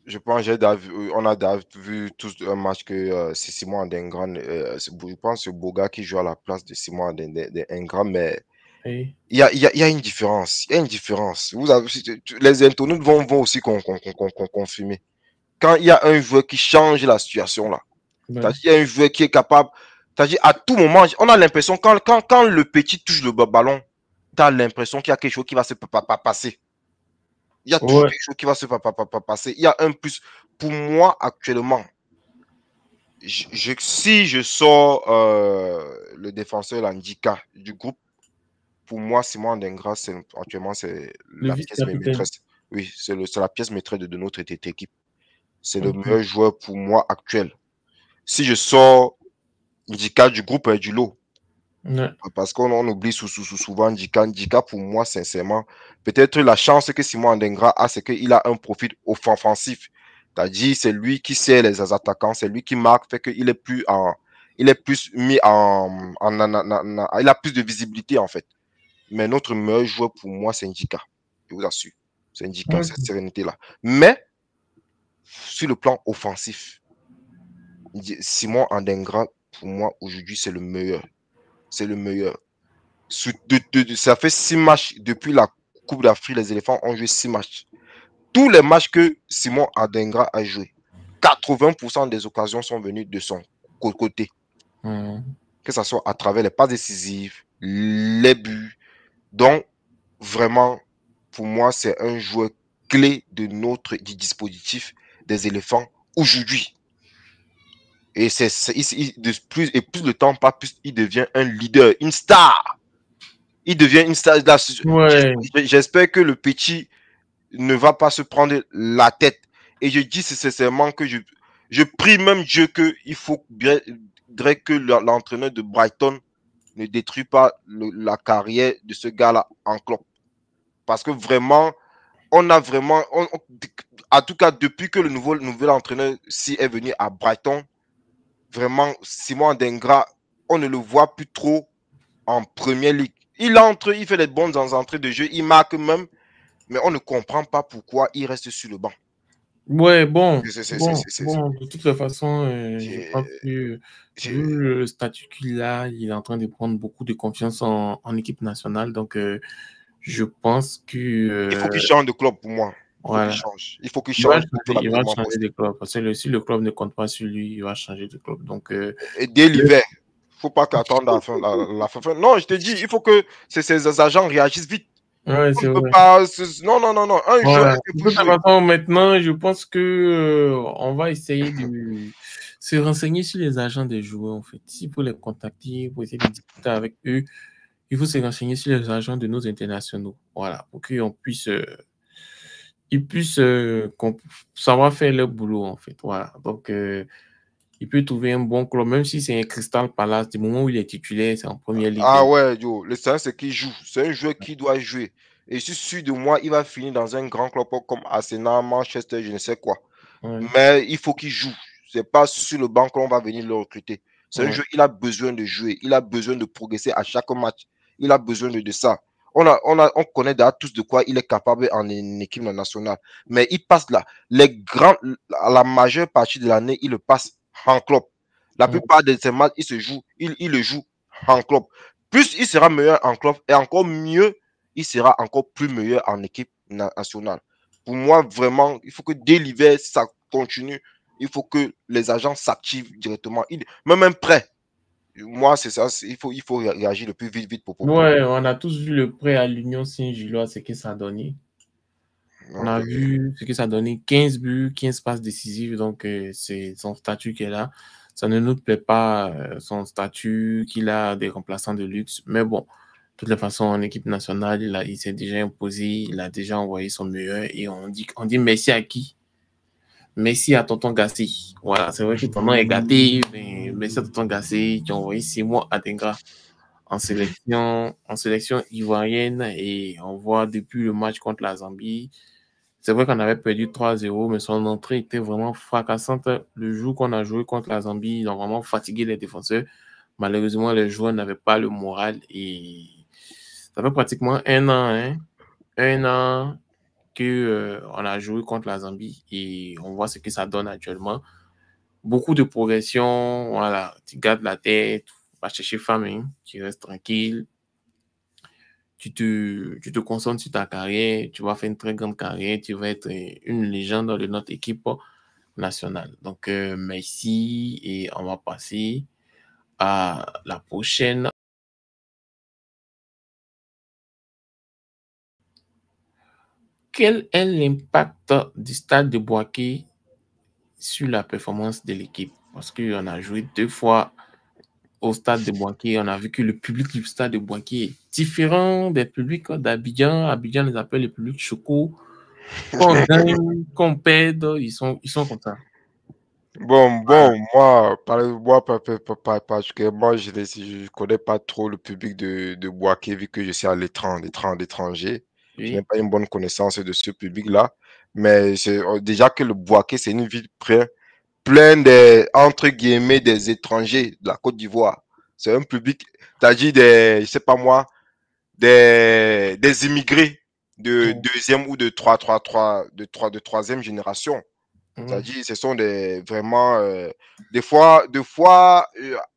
[SPEAKER 2] Je pense on a vu tous un match que c'est Simon Adengra. Je pense que c'est Boga qui joue à la place de Simon Adengra, mais il y a une différence. Il y a une différence. Les internautes vont aussi confirmer. Quand il y a un joueur qui change la situation là, c'est-à-dire il y a un joueur qui est capable, c'est-à-dire à tout moment, on a l'impression quand le petit touche le ballon, tu as l'impression qu'il y a quelque chose qui va se passer. Il y a toujours quelque chose qui va se passer. Il y a un plus. Pour moi, actuellement, si je sors le défenseur Landika du groupe, pour moi, Simon Adengra, actuellement, c'est la pièce maîtresse. Oui, c'est la pièce maîtresse de notre équipe. C'est le meilleur joueur pour moi actuel. Si je sors Ndika du groupe du lot, parce qu'on oublie souvent Ndika, pour moi, sincèrement, peut-être la chance que Simon Adengra a, c'est qu'il a un profil offensif. C'est-à-dire, c'est lui qui sert les attaquants, c'est lui qui marque, fait qu'il est plus mis il a plus de visibilité, en fait. Mais notre meilleur joueur, pour moi, c'est Ndika. Je vous assure. C'est Ndika, cette sérénité-là. Mais, sur le plan offensif, Simon Adengra, pour moi, aujourd'hui, c'est le meilleur. C'est le meilleur. Ça fait 6 matchs depuis la Coupe d'Afrique. Les éléphants ont joué 6 matchs. Tous les matchs que Simon Adengra a joué, 80% des occasions sont venues de son côté. Que ce soit à travers les passes décisives, les buts. Donc, vraiment, pour moi, c'est un joueur clé du dispositif des éléphants aujourd'hui. Et plus le temps passe, plus il devient un leader, une star. Il devient une star. J'espère que le petit ne va pas se prendre la tête. Et je dis sincèrement que je prie même Dieu qu'il faut que l'entraîneur de Brighton ne détruit pas la carrière de ce gars-là en club. Parce que vraiment, on a vraiment... en tout cas, depuis que le nouvel entraîneur est venu à Brighton, vraiment, Simon Adengra, on ne le voit plus trop en première ligue. Il entre, il fait des bonnes entrées de jeu, il marque même, mais on ne comprend pas pourquoi il reste sur le banc.
[SPEAKER 1] Ouais, bon, de toute façon, je pense que vu le statut qu'il a, il est en train de prendre beaucoup de confiance en équipe nationale, donc je pense que...
[SPEAKER 2] il faut qu'il change de club pour moi.
[SPEAKER 1] Voilà.
[SPEAKER 2] Il faut qu'il change.
[SPEAKER 1] Il va changer de club, parce que si le club ne compte pas sur lui, il va changer de club. Donc,
[SPEAKER 2] et dès l'hiver, il ne faut pas qu'attendre la fin. Non, je te dis, il faut que ces agents réagissent vite.
[SPEAKER 1] Ouais,
[SPEAKER 2] On ne
[SPEAKER 1] c'est
[SPEAKER 2] peut
[SPEAKER 1] vrai.
[SPEAKER 2] pas. Non, non, non, non. Un joueur
[SPEAKER 1] Voilà.
[SPEAKER 2] est fait
[SPEAKER 1] De
[SPEAKER 2] pour
[SPEAKER 1] toute
[SPEAKER 2] jouer.
[SPEAKER 1] façon, maintenant, je pense que on va essayer de se renseigner sur les agents des joueurs, en fait. Si pour les contacter, pour essayer de discuter avec eux, il faut se renseigner sur les agents de nos internationaux. Voilà, pour qu'ils puissent, ils puissent savoir faire leur boulot, en fait. Voilà. Donc, il peut trouver un bon club, même si c'est un Crystal Palace, du moment où il est titulaire, c'est en première
[SPEAKER 2] Ah
[SPEAKER 1] ligue.
[SPEAKER 2] ouais, yo, le ça c'est qu'il joue. C'est un joueur qui doit jouer. Et je suis sûr de moi, il va finir dans un grand club comme Arsenal, Manchester, je ne sais quoi.
[SPEAKER 1] Ouais,
[SPEAKER 2] Mais il faut qu'il joue. C'est pas sur le banc qu'on va venir le recruter. C'est un
[SPEAKER 1] ouais,
[SPEAKER 2] joueur, il a besoin de jouer. Il a besoin de progresser à chaque match. Il a besoin de ça. On connaît déjà tous de quoi il est capable en équipe nationale. Mais il passe là. La majeure partie de l'année, il le passe en club. La
[SPEAKER 1] ouais,
[SPEAKER 2] plupart de ses matchs, il le joue en club. Plus il sera meilleur en club et encore mieux, il sera encore plus meilleur en équipe nationale. Pour moi, vraiment, il faut que dès l'hiver, ça continue. Il faut que les agents s'activent directement. Même un prêt, moi, c'est ça. Il faut réagir le plus vite, vite pour.
[SPEAKER 1] ouais, on a tous vu le prêt à l'Union Saint-Gilloise, ce que ça a donné. On
[SPEAKER 2] Donc,
[SPEAKER 1] a vu ce que ça a donné, 15 buts, 15 passes décisives, donc c'est son statut qui est là. Ça ne nous plaît pas, son statut, qu'il a des remplaçants de luxe. Mais bon, de toutes les façons, en équipe nationale, il s'est déjà imposé, il a déjà envoyé son meilleur et on dit merci à qui? Merci à Tonton Gassi. Voilà, c'est vrai que ton nom est gâté, mais merci à Tonton Gassi qui a envoyé 6 mois à Tengra en sélection ivoirienne et on voit depuis le match contre la Zambie. C'est vrai qu'on avait perdu 3-0, mais son entrée était vraiment fracassante. Le jour qu'on a joué contre la Zambie, ils ont vraiment fatigué les défenseurs. Malheureusement, les joueurs n'avaient pas le moral et ça fait pratiquement un an que on a joué contre la Zambie et on voit ce que ça donne actuellement. Beaucoup de progression, voilà, tu gardes la tête, pas chercher famille, tu restes tranquille, tu te concentres sur ta carrière, tu vas faire une très grande carrière, tu vas être une légende de notre équipe nationale. Donc, merci et on va passer à la prochaine. Quel est l'impact du stade de Boaké sur la performance de l'équipe? Parce qu'on a joué 2 fois au stade de Boaké, on a vu que le public du stade de Boaké est différent des publics d'Abidjan. Abidjan les appelle le public choco. Quand on gagne, quand on perd, ils sont contents. Voilà.
[SPEAKER 2] moi, particulièrement, je connais pas trop le public de Boaké, vu que je suis à l'étranger. Je n'ai
[SPEAKER 1] Oui.
[SPEAKER 2] pas une bonne connaissance de ce public-là. Mais déjà que le Boaké, c'est une ville plein des, entre guillemets, des étrangers de la Côte d'Ivoire. C'est un public, t'as dit des, je sais pas moi, des immigrés de
[SPEAKER 1] Ouais.
[SPEAKER 2] deuxième ou de troisième génération.
[SPEAKER 1] Ouais.
[SPEAKER 2] C'est-à-dire, ce sont des vraiment des fois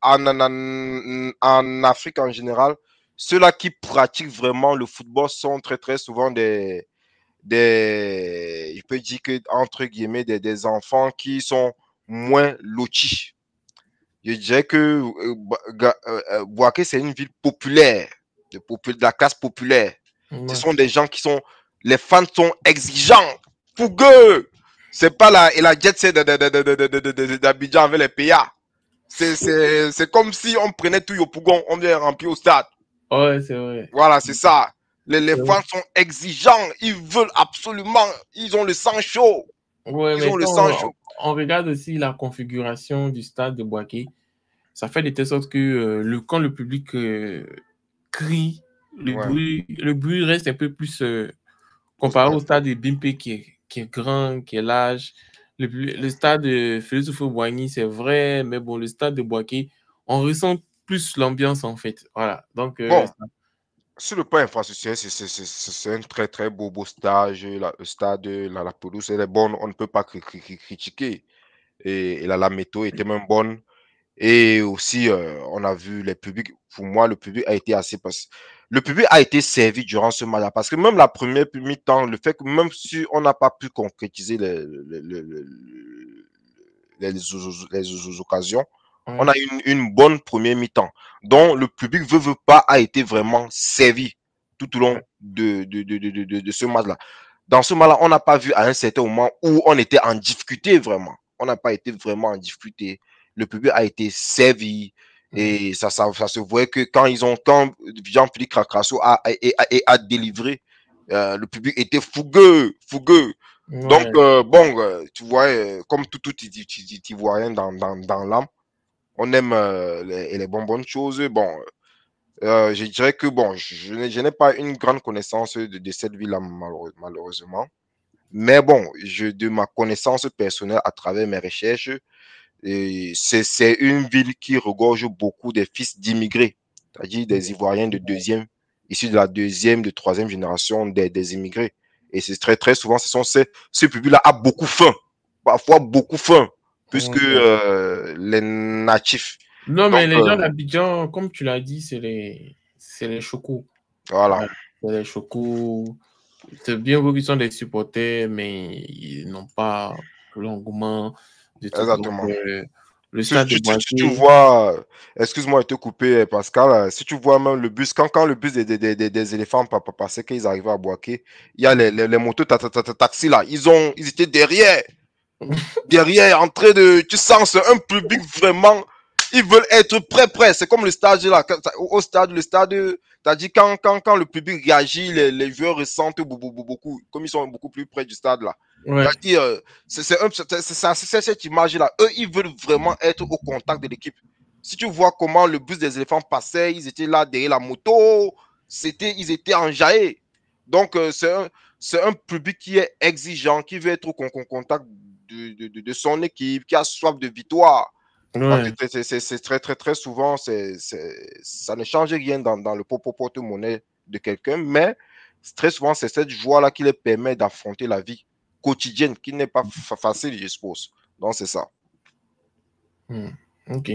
[SPEAKER 2] en Afrique en général, ceux-là qui pratiquent vraiment le football sont très très souvent je peux dire que entre guillemets des enfants qui sont moins lotis. Je dirais que Boaké, c'est une ville populaire, de la classe populaire. Ce
[SPEAKER 1] Ouais.
[SPEAKER 2] sont des gens qui sont, les fans sont exigeants, fougueux. C'est pas la jet set d'Abidjan avec les PA. C'est comme si on prenait tout Yopougon, on vient remplir au stade.
[SPEAKER 1] Ouais, c'est vrai.
[SPEAKER 2] Voilà, c'est ça. Les
[SPEAKER 1] C'est vrai.
[SPEAKER 2] fans sont exigeants. Ils veulent absolument. Ils ont le sang chaud.
[SPEAKER 1] Ouais,
[SPEAKER 2] Ils
[SPEAKER 1] mais
[SPEAKER 2] ont le
[SPEAKER 1] quand
[SPEAKER 2] sang chaud.
[SPEAKER 1] on regarde aussi la configuration du stade de Boaké, ça fait de telle sorte que quand le public crie,
[SPEAKER 2] Ouais.
[SPEAKER 1] le bruit reste un peu plus
[SPEAKER 2] Au
[SPEAKER 1] comparé
[SPEAKER 2] stade.
[SPEAKER 1] au stade de Bimpe qui est grand, qui est large. Le stade de Félix Houphouët-Boigny, c'est vrai, mais bon, le stade de Boaké, on ressent plus l'ambiance en fait. Voilà. Donc,
[SPEAKER 2] Bon, sur le plan infrastructurel, c'est un très très beau stage. Le stade, la pelouse, elle est bonne. On ne peut pas critiquer. Et la météo était même bonne. Et aussi, on a vu les publics. Pour moi, le public a été assez. Le public a été servi durant ce match-là. Parce que même la première mi-temps, le fait que même si on n'a pas pu concrétiser les occasions, on
[SPEAKER 1] ouais,
[SPEAKER 2] a une bonne première mi-temps. Donc, le public veut pas a été vraiment servi tout au long
[SPEAKER 1] ouais.
[SPEAKER 2] de ce match-là. Dans ce match-là, on n'a pas vu à un certain moment où on était en difficulté vraiment. On n'a pas été vraiment en difficulté. Le public a été servi et ça se voyait que quand Jean-Philippe Crasso a délivré, le public était fougueux. Donc,
[SPEAKER 1] Ouais.
[SPEAKER 2] bon, tu vois, comme tout Ivoirien dans l'âme, on aime les bonnes choses. Bon, je dirais que bon, je n'ai pas une grande connaissance de cette ville-là, malheureusement. Mais bon, de ma connaissance personnelle à travers mes recherches, c'est une ville qui regorge beaucoup des fils d'immigrés, c'est-à-dire des Ivoiriens de deuxième, issus de la deuxième, de troisième génération des immigrés. Et c'est très souvent, ce public-là a beaucoup faim, parfois beaucoup faim, plus que
[SPEAKER 1] Ouais.
[SPEAKER 2] les natifs.
[SPEAKER 1] Non,
[SPEAKER 2] Donc,
[SPEAKER 1] mais les gens d'Abidjan, comme tu l'as dit, c'est les chocos.
[SPEAKER 2] voilà.
[SPEAKER 1] Ouais, c'est les chocos. C'est bien beau qu'ils sont des supporters, mais ils n'ont pas l'engouement de trucs. Donc,
[SPEAKER 2] Exactement.
[SPEAKER 1] le
[SPEAKER 2] Si,
[SPEAKER 1] stade de
[SPEAKER 2] si tu
[SPEAKER 1] Boaké,
[SPEAKER 2] vois, excuse-moi de te couper, Pascal, si tu vois même le bus, quand le bus des éléphants passait, qu'ils arrivaient à Boaké, il y a les motos taxi là, ils étaient derrière, en train de, tu sens, c'est un public vraiment, ils veulent être prêts. C'est comme le stade là, au stade, t'as dit quand le public réagit, les joueurs ressentent beaucoup, comme ils sont beaucoup plus près du stade là.
[SPEAKER 1] ouais.
[SPEAKER 2] C'est-à-dire, c'est cette image-là. Eux, ils veulent vraiment être au contact de l'équipe. Si tu vois comment le bus des éléphants passait, ils étaient là derrière la moto, ils étaient enjaillés. Donc, c'est un public qui est exigeant, qui veut être au contact de son équipe, qui a soif de victoire. Parce
[SPEAKER 1] Ouais.
[SPEAKER 2] que c'est très souvent, ça ne change rien dans le porte-monnaie de quelqu'un, mais très souvent, c'est cette joie-là qui les permet d'affronter la vie quotidienne, qui n'est pas facile, je suppose. Donc, c'est ça.
[SPEAKER 1] Ok.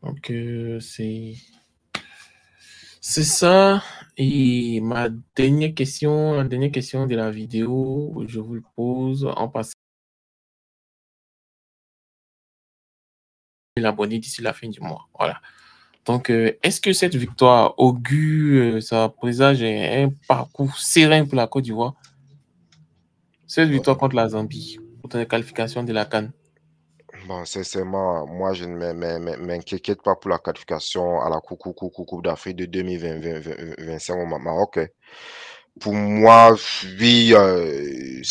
[SPEAKER 1] Donc, c'est ça. Et la dernière question de la vidéo, je vous le pose en passant l'abonné d'ici la fin du mois. Voilà. Donc, est-ce que cette victoire augure, ça présage un parcours serein pour la Côte d'Ivoire? Cette victoire contre la Zambie, pour la qualification de la CAN.
[SPEAKER 2] Bon, sincèrement, moi, je ne m'inquiète pas pour la qualification à la Coupe d'Afrique de 2025 au Maroc. Pour moi, oui, le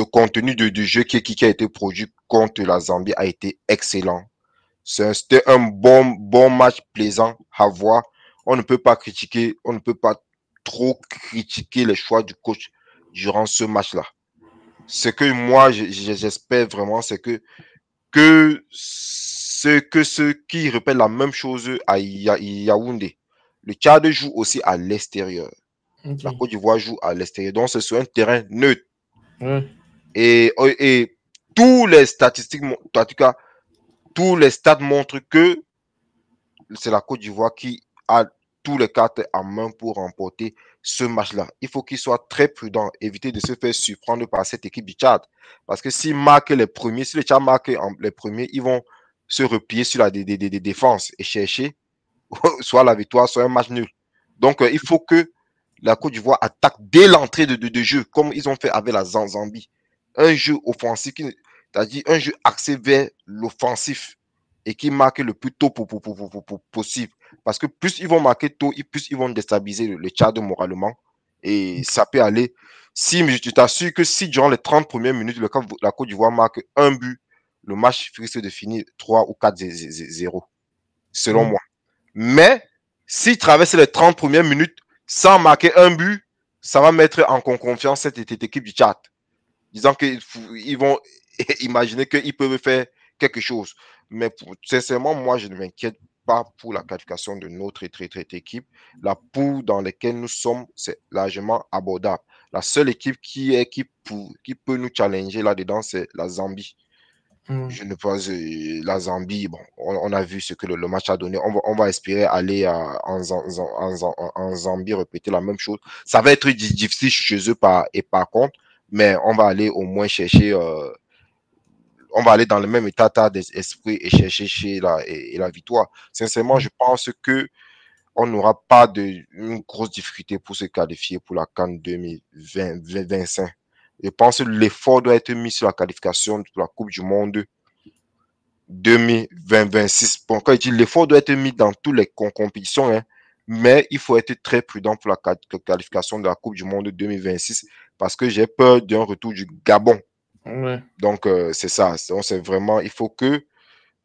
[SPEAKER 2] contenu du jeu qui a été produit contre la Zambie a été excellent. C'était un bon match plaisant à voir. On ne peut pas critiquer, on ne peut pas trop critiquer les choix du coach durant ce match-là. Ce que moi, j'espère vraiment, c'est ceux qui répètent la même chose à Yaoundé. Le Tchad joue aussi à l'extérieur. La
[SPEAKER 1] Ok.
[SPEAKER 2] Côte d'Ivoire joue à l'extérieur. Donc, c'est sur un terrain neutre.
[SPEAKER 1] Ouais.
[SPEAKER 2] Et tous les statistiques, en tout cas, tous les stats montrent que c'est la Côte d'Ivoire qui a tous les cartes en main pour remporter ce match-là. Il faut qu'il soit très prudent, éviter de se faire surprendre par cette équipe du Tchad. Parce que s'ils marquent les premiers, si les Tchad marquent les premiers, ils vont se replier sur la défense et chercher soit la victoire, soit un match nul. Donc, il faut que la Côte d'Ivoire attaque dès l'entrée de jeu, comme ils ont fait avec la Zambie. Un jeu offensif, c'est-à-dire un jeu axé vers l'offensif et qui marque le plus tôt possible. Parce que plus ils vont marquer tôt, plus ils vont déstabiliser le Tchad moralement. Et ça peut aller. Si, mais je t'assure que si durant les 30 premières minutes, la Côte d'Ivoire marque un but, le match risque de finir 3 ou 4-0, selon moi. Mais s'ils traversent les 30 premières minutes sans marquer un but, ça va mettre en confiance cette équipe du Tchad. Disant qu'ils vont imaginer qu'ils peuvent faire quelque chose. Mais sincèrement, moi, je ne m'inquiète pas pour la qualification de notre équipe. La poule dans laquelle nous sommes, c'est largement abordable. La seule équipe qui peut nous challenger là-dedans, c'est la Zambie. Je ne pense la Zambie, bon, on a vu ce que le match a donné. On va espérer aller en Zambie répéter la même chose. Ça va être difficile chez eux par contre, mais on va aller au moins chercher, on va aller dans le même état d'esprit et chercher la victoire. Sincèrement, je pense que on n'aura pas une grosse difficulté pour se qualifier pour la CAN 2025. Je pense que l'effort doit être mis sur la qualification pour la Coupe du Monde 2026. Bon, quand je dis l'effort doit être mis dans toutes les compétitions, hein, mais il faut être très prudent pour la qualification de la Coupe du Monde 2026 parce que j'ai peur d'un retour du Gabon.
[SPEAKER 1] Ouais.
[SPEAKER 2] Donc, c'est ça. C'est vraiment, il faut que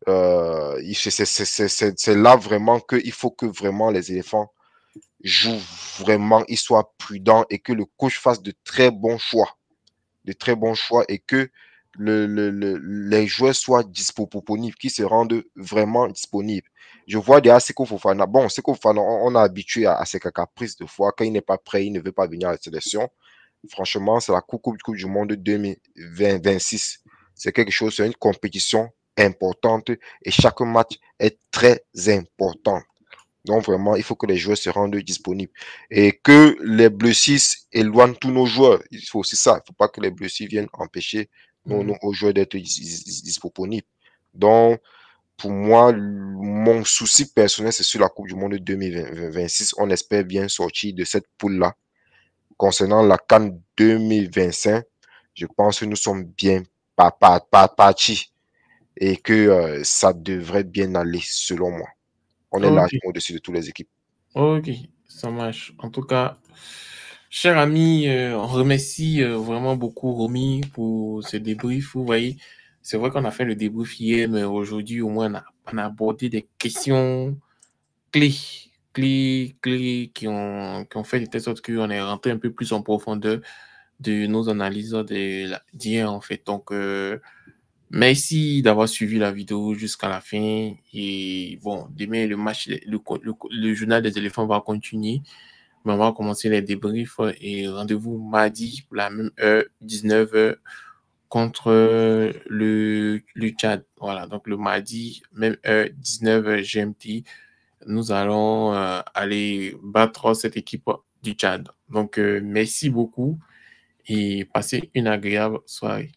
[SPEAKER 2] c'est là vraiment qu'il faut que vraiment les éléphants jouent vraiment, ils soient prudents et que le coach fasse de très bons choix. Et que les joueurs soient disponibles, qu'ils se rendent vraiment disponibles. Je vois déjà Seko Fofana. Bon, Seko Fofana, on a habitué à ses caprices de fois. Quand il n'est pas prêt, il ne veut pas venir à la sélection. Franchement, c'est la Coupe du Monde 2026. C'est quelque chose, c'est une compétition importante et chaque match est très important. Donc vraiment, il faut que les joueurs se rendent disponibles et que les blessés éloignent tous nos joueurs. Il faut aussi ça. Il ne faut pas que les blessés viennent empêcher nos joueurs d'être disponibles. Donc, pour moi, mon souci personnel, c'est sur la Coupe du Monde 2026. On espère bien sortir de cette poule-là. Concernant la CAN 2025, je pense que nous sommes bien partis et que ça devrait bien aller selon moi. On est largement au-dessus de toutes les équipes.
[SPEAKER 1] Ok, ça marche. En tout cas, cher ami, on remercie vraiment beaucoup Romy pour ce débrief. Vous voyez, c'est vrai qu'on a fait le débrief hier, mais aujourd'hui, au moins, on a abordé des questions clés qui ont fait de telle sorte qu'on est rentré un peu plus en profondeur de nos analyses d'hier, en fait. Donc, merci d'avoir suivi la vidéo jusqu'à la fin. Et bon, demain, le match, le journal des éléphants va continuer. Mais on va commencer les débriefs et rendez-vous mardi pour la même heure, 19h, contre le Tchad. Voilà, donc le mardi, même heure, 19h GMT, nous allons aller battre cette équipe du Tchad. Donc, merci beaucoup et passez une agréable soirée.